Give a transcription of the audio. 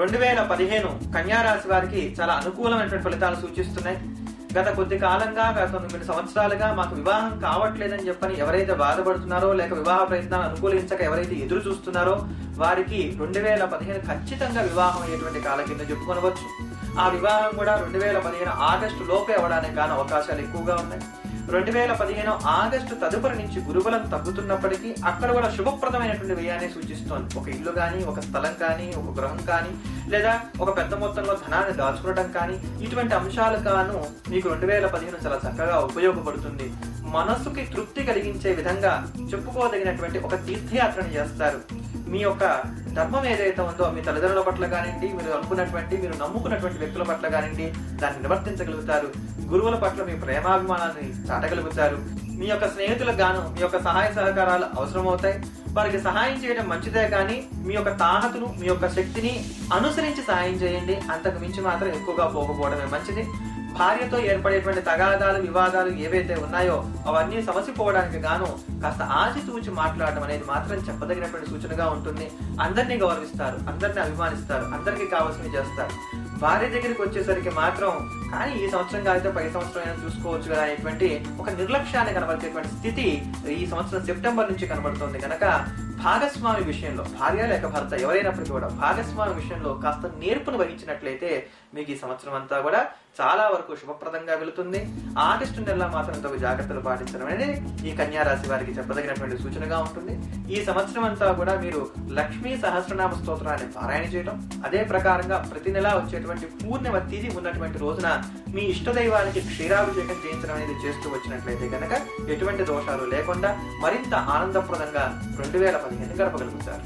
2015 కన్యారాశి వారికి చాలా అనుకూలమైనటువంటి ఫలితాలు సూచిస్తున్నాయి. గత కొద్ది కాలంగా, గత 9 సంవత్సరాలుగా మాకు వివాహం కావట్లేదని చెప్పని ఎవరైతే బాధపడుతున్నారో, లేక వివాహ ప్రయత్నాలు అనుకూలించక ఎవరైతే ఎదురు చూస్తున్నారో వారికి 2015 ఖచ్చితంగా వివాహం అయ్యేటువంటి కాలం కింద చెప్పుకొనవచ్చు. ఆ వివాహం కూడా 2015 ఆగస్టు లోపే అవడానికి కాని అవకాశాలు ఎక్కువగా ఉన్నాయి. 2015 ఆగస్టు తదుపరి నుంచి గురుబలం తగ్గుతున్నప్పటికీ అక్కడ కూడా శుభప్రదమైనటువంటి వ్యయాన్ని సూచిస్తోంది. ఒక ఇల్లు కానీ, ఒక స్థలం కానీ, ఒక గృహం కానీ, లేదా ఒక పెద్ద మొత్తంలో ధనాన్ని దాచుకోవడం కానీ, ఇటువంటి అంశాలు కాను మీకు 2015 చాలా చక్కగా ఉపయోగపడుతుంది. మనస్సుకి తృప్తి కలిగించే విధంగా చెప్పుకోదగినటువంటి ఒక తీర్థయాత్రను చేస్తారు. మీ యొక్క ధర్మం ఏదైతే ఉందో మీ తల్లిదండ్రుల పట్ల కానివ్వండి, మీరు అనుకున్నటువంటి, మీరు నమ్ముకున్నటువంటి వ్యక్తుల పట్ల కానివ్వండి, దాన్ని నివర్తించగలుగుతారు. గురువుల పట్ల మీ ప్రేమాభిమానాన్ని చాటగలుగుతారు. మీ యొక్క స్నేహితులకు గాను మీ యొక్క సహాయ సహకారాలు అవసరమవుతాయి. వారికి సహాయం చేయడం మంచిదే కానీ మీ యొక్క తాహతును, మీ యొక్క శక్తిని అనుసరించి సహాయం చేయండి. అంతకు మించి మాత్రం ఎక్కువగా పోకపోవడమే మంచిది. భార్యతో ఏర్పడేటువంటి తగాదాలు, వివాదాలు ఏవైతే ఉన్నాయో అవన్నీ సమసిపోవడానికి గాను కాస్త ఆచితూచి మాట్లాడడం అనేది మాత్రం చెప్పదగినటువంటి సూచనగా ఉంటుంది. అందరినీ గౌరవిస్తారు, అందరినీ అభిమానిస్తారు, అందరికీ కావాల్సినవి చేస్తారు. భార్య దగ్గరికి వచ్చేసరికి మాత్రం కానీ ఈ సంవత్సరం కాకపోతే పై సంవత్సరం అయినా చూసుకోవచ్చు కదా అనేటువంటి ఒక నిర్లక్ష్యాన్ని కనబరిచేటువంటి స్థితి ఈ సంవత్సరం సెప్టెంబర్ నుంచి కనబడుతోంది. కనుక భాగస్వామి విషయంలో, భార్య లేక భర్త ఎవరైనప్పటికీ కూడా భాగస్వామి విషయంలో కాస్త నేర్పును వహించినట్లయితే మీకు ఈ సంవత్సరం అంతా కూడా చాలా వరకు శుభప్రదంగా వెళుతుంది. ఆగస్టు నెల మాత్రం తగు జాగ్రత్తలు పాటించడం అనేది ఈ కన్యా రాశి వారికి చెప్పదగినటువంటి సూచనగా ఉంటుంది. ఈ సంవత్సరం అంతా కూడా మీరు లక్ష్మీ సహస్రనామ స్తోత్రాన్ని పారాయణ చేయడం, అదే ప్రకారంగా ప్రతి నెల వచ్చేటువంటి పూర్ణిమ తిథి ఉన్నటువంటి రోజున మీ ఇష్టదైవానికి క్షీరాభిషేకం చేయించడం అనేది చేస్తూ వచ్చినట్లయితే కనుక ఎటువంటి దోషాలు లేకుండా మరింత ఆనందప్రదంగా 2015 గడపగలుగుతారు.